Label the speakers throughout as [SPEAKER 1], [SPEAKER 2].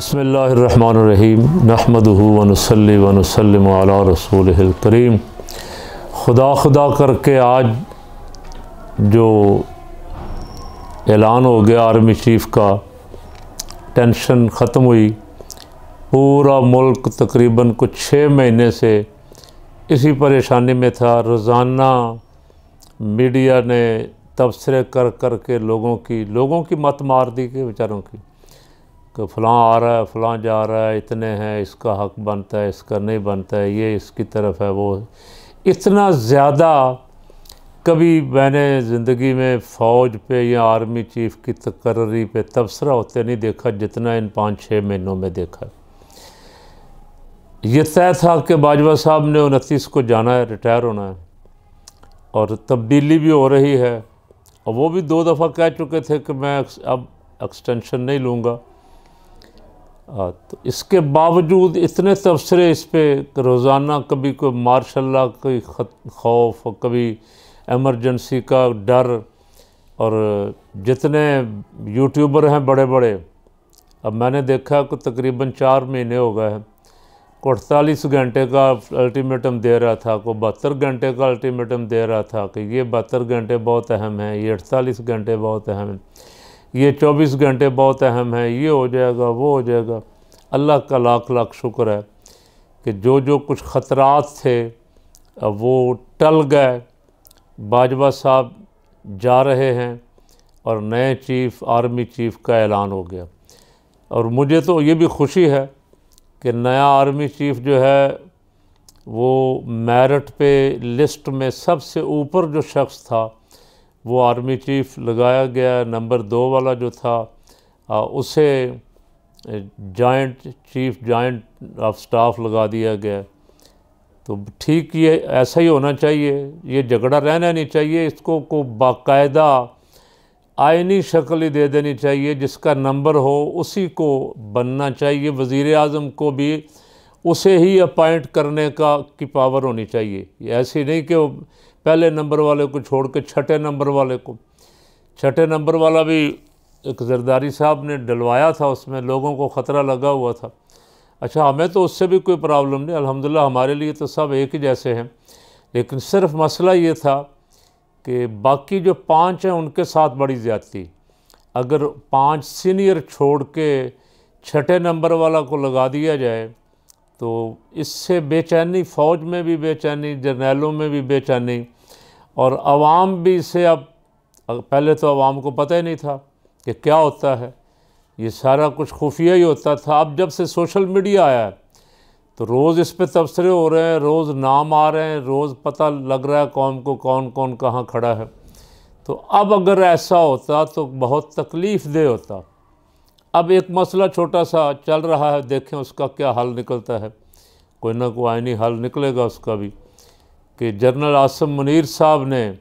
[SPEAKER 1] बिस्मिल्लाहिर्रहमानिर्रहीम नहमदुहु व नुसल्ली व नुसल्लिमु अला रसूलिहिल करीम। खुदा करके आज जो ऐलान हो गया आर्मी चीफ़ का, टेंशन ख़त्म हुई। पूरा मुल्क तकरीबन कुछ 6 महीने से इसी परेशानी में था। रोज़ाना मीडिया ने तबसरे कर कर के लोगों की मत मार दी कि बेचारों की, कि फ़लाँ आ रहा है, फ़लाँ जा रहा है, इतने हैं, इसका हक़ बनता है, इसका नहीं बनता है, ये इसकी तरफ है, वो। इतना ज़्यादा कभी मैंने ज़िंदगी में फ़ौज पे या आर्मी चीफ़ की तकर्री पे तबसरा होते नहीं देखा जितना इन 5-6 महीनों में देखा। ये तय था कि बाजवा साहब ने 29 को जाना है, रिटायर होना है, और तब्दीली भी हो रही है। और वो भी 2 दफ़ा कह चुके थे कि मैं अब एक्सटेंशन नहीं लूँगा। तो इसके बावजूद इतने तबसरे इस पे रोज़ाना, कभी कोई मार्शल्ला कोई खौफ, कभी एमरजेंसी का डर। और जितने यूट्यूबर हैं बड़े बड़े, अब मैंने देखा कि तकरीबन 4 महीने हो गए हैं, को 48 घंटे का अल्टीमेटम दे रहा था, को 72 घंटे का अल्टीमेटम दे रहा था कि ये 72 घंटे बहुत अहम है, ये 48 घंटे बहुत अहम है, ये 24 घंटे बहुत अहम है, ये हो जाएगा, वो हो जाएगा। अल्लाह का लाख लाख शुक्र है कि जो कुछ ख़तरात थे वो टल गए। बाजवा साहब जा रहे हैं और नए चीफ़, आर्मी चीफ़ का ऐलान हो गया। और मुझे तो ये भी खुशी है कि नया आर्मी चीफ़ जो है वो मेरिट पे लिस्ट में सबसे ऊपर जो शख्स था वो आर्मी चीफ़ लगाया गया। नंबर 2 वाला जो था उसे joint chief, joint of staff लगा दिया गया। तो ठीक, ये ऐसा ही होना चाहिए, ये झगड़ा रहना नहीं चाहिए। इसको को बाकायदा आइनी शक्ल ही दे देनी चाहिए, जिसका नंबर हो उसी को बनना चाहिए। वज़ीर आज़म को भी उसे ही अपॉइंट करने की पावर होनी चाहिए। ऐसी नहीं कि पहले नंबर वाले को छोड़ के छठे नंबर वाले को। छठे नंबर वाला भी एक जरदारी साहब ने डलवाया था, उसमें लोगों को ख़तरा लगा हुआ था। अच्छा, हमें तो उससे भी कोई प्रॉब्लम नहीं, अल्हम्दुलिल्लाह हमारे लिए तो सब एक ही जैसे हैं। लेकिन सिर्फ मसला ये था कि बाकी जो 5 हैं उनके साथ बड़ी ज़्यादती। अगर 5 सीनियर छोड़ के छठे नंबर वाला को लगा दिया जाए तो इससे बेचैनी, फ़ौज में भी बेचैनी, जर्नैलों में भी बेचैनी, और आवाम भी इसे अब पहले तो आवाम को पता ही नहीं था कि क्या होता है, ये सारा कुछ खुफिया ही होता था। अब जब से सोशल मीडिया आया है तो रोज़ इस पे तबसरे हो रहे हैं, रोज़ नाम आ रहे हैं, रोज़ पता लग रहा है कौन को कौन कौन कहाँ खड़ा है। तो अब अगर ऐसा होता तो बहुत तकलीफ़ दे होता। अब एक मसला छोटा सा चल रहा है, देखें उसका क्या हल निकलता है। कोई ना कोई आइनी हल निकलेगा उसका भी, कि जनरल आसिम मुनीर साहब ने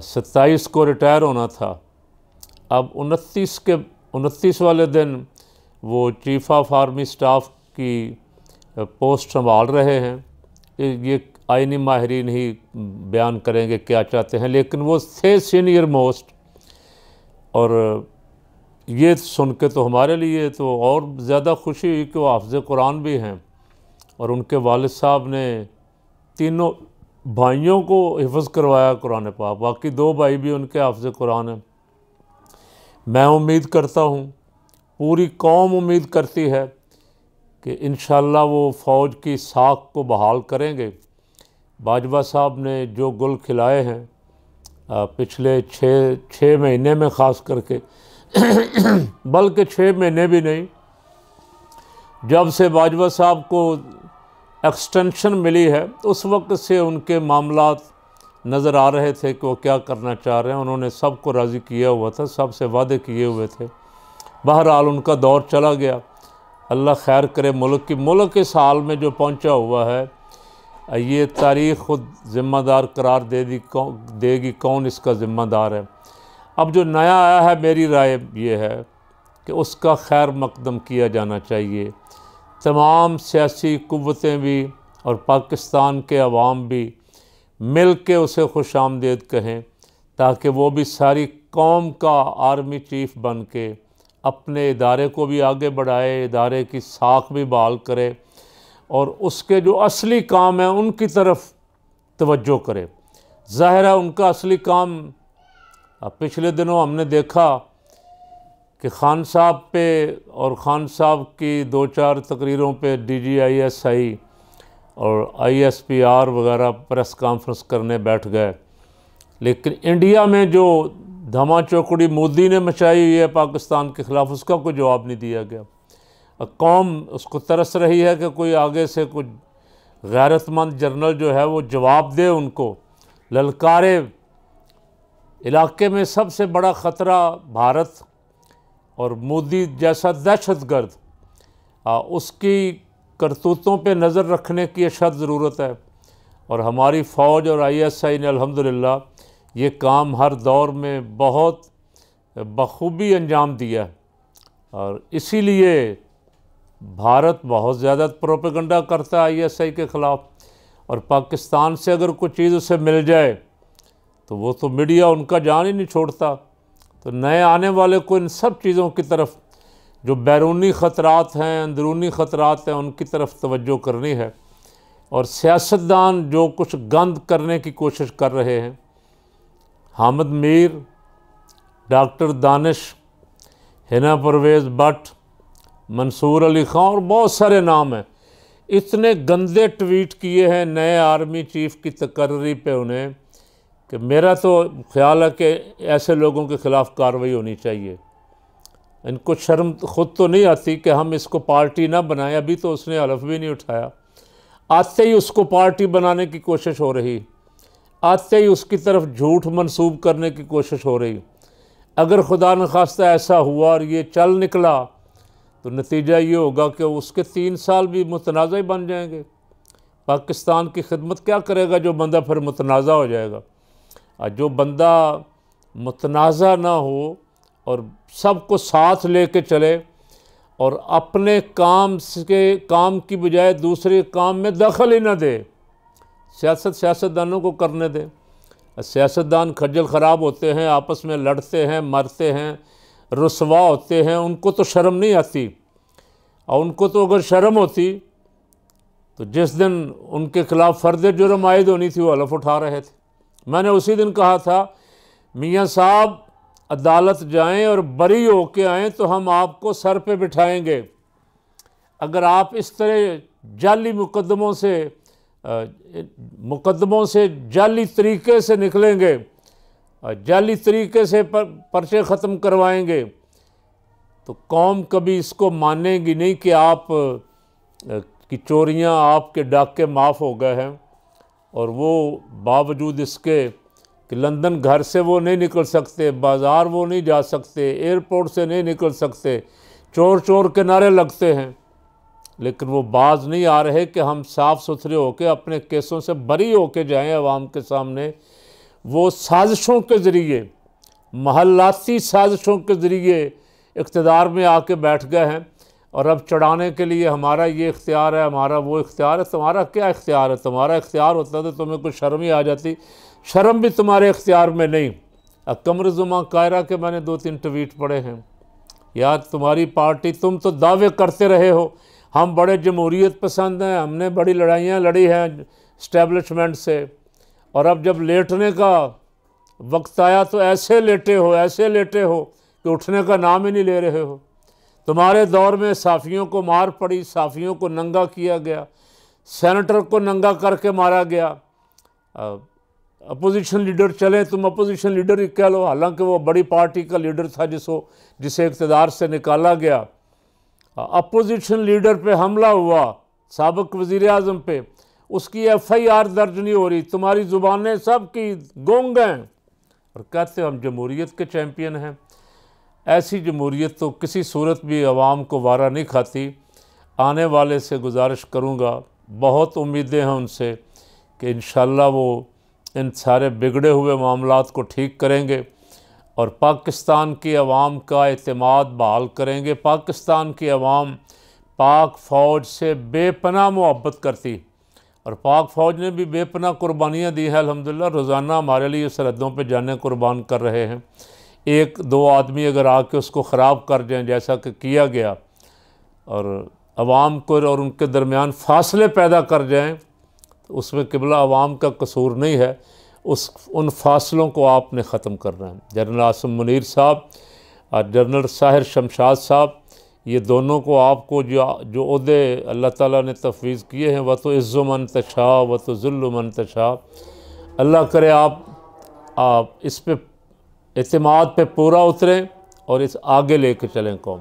[SPEAKER 1] 27 को रिटायर होना था। अब 29 वाले दिन वो चीफ़ ऑफ आर्मी स्टाफ की पोस्ट संभाल रहे हैं। ये आइनी माहिरीन ही बयान करेंगे क्या चाहते हैं, लेकिन वो थे सीनियर मोस्ट। और ये सुन के तो हमारे लिए तो और ज़्यादा खुशी हुई कि वो हाफ़िज़ कुरान भी हैं, और उनके वालिद साहब ने तीनों भाइयों को हिफ़्ज़ करवाया कुरान पाक। बाकी 2 भाई भी उनके हाफ़िज़ कुरान हैं। मैं उम्मीद करता हूँ, पूरी कौम उम्मीद करती है कि इंशाअल्लाह वो फ़ौज की साख को बहाल करेंगे। बाजवा साहब ने जो गुल खिलाए हैं पिछले 6 महीने में, ख़ास करके बल्कि 6 महीने भी नहीं, जब से बाजवा साहब को एक्सटेंशन मिली है उस वक्त से उनके मामलात नज़र आ रहे थे कि वो क्या करना चाह रहे हैं। उन्होंने सबको राज़ी किया हुआ था, सबसे वादे किए हुए थे। बहरहाल उनका दौर चला गया। अल्लाह खैर करे मुल्क इस हाल में जो पहुंचा हुआ है, ये तारीख़ खुद ज़िम्मेदार करार देगी कौन इसका ज़िम्मेदार है। अब जो नया आया है, मेरी राय ये है कि उसका खैर मकदम किया जाना चाहिए। तमाम सियासी कुव्वतें भी और पाकिस्तान के अवाम भी मिल के उसे खुशामदीद कहें, ताकि वो भी सारी कौम का आर्मी चीफ़ बन के अपने इदारे को भी आगे बढ़ाए, इदारे की साख भी बहाल करे और उसके जो असली काम है उनकी तरफ तवज्जो करे। ज़ाहिर है उनका असली काम, पिछले दिनों हमने देखा कि खान साहब पे और खान साहब की 2-4 तकरीरों पे DGISI और ISPR वगैरह प्रेस कॉन्फ्रेंस करने बैठ गए, लेकिन इंडिया में जो धमा चौकड़ी मोदी ने मचाई हुई है पाकिस्तान के ख़िलाफ़, उसका कोई जवाब नहीं दिया गया। कौम उसको तरस रही है कि कोई आगे से कुछ गैरतमंद जर्नल जो है वो जवाब दे, उनको ललकारे। इलाके में सबसे बड़ा ख़तरा भारत और मोदी जैसा दहशतगर्द, उसकी करतूतों पे नज़र रखने की अशद ज़रूरत है। और हमारी फ़ौज और ISI ने अल्हम्दुलिल्लाह ये काम हर दौर में बहुत बखूबी अंजाम दिया है। और इसीलिए भारत बहुत ज़्यादा प्रोपेगेंडा करता है ISI के ख़िलाफ़, और पाकिस्तान से अगर कोई चीज़ उसे मिल जाए तो वो तो मीडिया उनका जान ही नहीं छोड़ता। तो नए आने वाले को इन सब चीज़ों की तरफ, जो बैरूनी ख़तरात हैं, अंदरूनी ख़तरात हैं, उनकी तरफ तवज्जो करनी है। और सियासतदान जो कुछ गंद करने की कोशिश कर रहे हैं, हामिद मीर, डॉक्टर दानिश, हिना परवेज़ भट्ट, मंसूर अली ख़ान और बहुत सारे नाम हैं, इतने गंदे ट्वीट किए हैं नए आर्मी चीफ़ की तकर्री पे उन्हें, कि मेरा तो ख्याल है कि ऐसे लोगों के ख़िलाफ़ कार्रवाई होनी चाहिए। इनको शर्म ख़ुद तो नहीं आती कि हम इसको पार्टी ना बनाएं। अभी तो उसने हलफ भी नहीं उठाया, आते ही उसको पार्टी बनाने की कोशिश हो रही, आते ही उसकी तरफ झूठ मंसूब करने की कोशिश हो रही। अगर खुदा न खास्ता ऐसा हुआ और ये चल निकला तो नतीजा ये होगा कि उसके 3 साल भी मुतनाज़ा ही बन जाएंगे। पाकिस्तान की खिदमत क्या करेगा जो बंदा फिर मुतनाज़ा हो जाएगा? जो बंदा मुतनाज़ा ना हो और सबको साथ लेके चले और अपने काम की बजाय दूसरे काम में दखल ही ना दे, सियासतदानों को करने दे। सियासतदान खज्जल ख़राब होते हैं, आपस में लड़ते हैं, मरते हैं, रुसवा होते हैं, उनको तो शर्म नहीं आती। और उनको तो अगर शर्म होती तो जिस दिन उनके ख़िलाफ़ फ़र्द जुर्म आयद होनी थी वो हलफ उठा रहे थे। मैंने उसी दिन कहा था, मियाँ साहब अदालत जाएं और बरी होके आएँ तो हम आपको सर पे बिठाएंगे। अगर आप इस तरह जाली मुकदमों से जाली तरीके से निकलेंगे, जाली तरीके से पर्चे ख़त्म करवाएंगे, तो कौम कभी इसको मानेगी नहीं कि आप की चोरियां, आपके डाके माफ़ हो गए हैं। और वो बावजूद इसके कि लंदन घर से वो नहीं निकल सकते, बाज़ार वो नहीं जा सकते, एयरपोर्ट से नहीं निकल सकते, चोर चोर के नारे लगते हैं, लेकिन वो बाज नहीं आ रहे कि हम साफ़ सुथरे होकर अपने केसों से बरी होके जाएं अवाम के सामने। वो साजिशों के ज़रिए, महल्लाती साजिशों के ज़रिए इक़्तिदार में आके बैठ गए हैं और अब चढ़ाने के लिए हमारा ये इख्तियार है, हमारा वो इख्तियार है। तुम्हारा क्या इख्तियार है? तुम्हारा इख्तियार होता तो तुम्हें कुछ शर्म ही आ जाती। शर्म भी तुम्हारे इख्तियार में नहीं। कमर जुमा कायरा के मैंने 2-3 ट्वीट पढ़े हैं। यार तुम्हारी पार्टी, तुम तो दावे करते रहे हो हम बड़े जमहूरियत पसंद हैं, हमने बड़ी लड़ाइयाँ लड़ी हैं इस्टेब्लिशमेंट से, और अब जब लेटने का वक्त आया तो ऐसे लेटे हो कि उठने का नाम ही नहीं ले रहे हो। तुम्हारे दौर में साफ़ियों को मार पड़ी, साफ़ियों को नंगा किया गया, सेनेटर को नंगा करके मारा गया। अपोजिशन लीडर चले, तुम अपोजिशन लीडर ही कह लो, हालांकि वो बड़ी पार्टी का लीडर था जिसे इक़्तिदार से निकाला गया। अपोजिशन लीडर पे हमला हुआ, साबिक़ वज़ीर आज़म पे, उसकी FIR दर्ज नहीं हो रही। तुम्हारी ज़ुबानें सब की गूंग हैं और कहते हो हम जमहूरियत के चैम्पियन हैं। ऐसी जमहूरियत तो किसी सूरत भी अवाम को वारा नहीं खाती। आने वाले से गुजारिश करूँगा, बहुत उम्मीदें हैं उनसे कि इंशाअल्लाह वो इन सारे बिगड़े हुए मामलात को ठीक करेंगे और पाकिस्तान की अवाम का एतमाद बहाल करेंगे। पाकिस्तान की अवाम पाक फ़ौज से बेपनाह मोहब्बत करती और पाक फ़ौज ने भी बेपनाह कुर्बानियाँ दी हैं अल्हम्दुलिल्लाह। रोज़ाना हमारे लिए सरहदों पर जानें कुर्बान कर रहे हैं। एक दो आदमी अगर आके उसको ख़राब कर जाएं जैसा कि किया गया और अवाम को और उनके दरमियान फासले पैदा कर जाएं, तो उसमें क़िबला अवाम का कसूर नहीं है, उन फासलों को आपने ख़त्म करना है। जनरल आसिम मुनीर साहब और जनरल साहिर शमशाद साहब, ये दोनों को आपको जो ओहदे अल्लाह ताला ने तफवीज़ किए हैं, वह तो इज़्ज़ु मन तशा व तो ज़ुल्लु मन तशा, अल्लाह करे आप इस पे इत्मीनान पे पूरा उतरें और इस आगे लेके चलें कौम।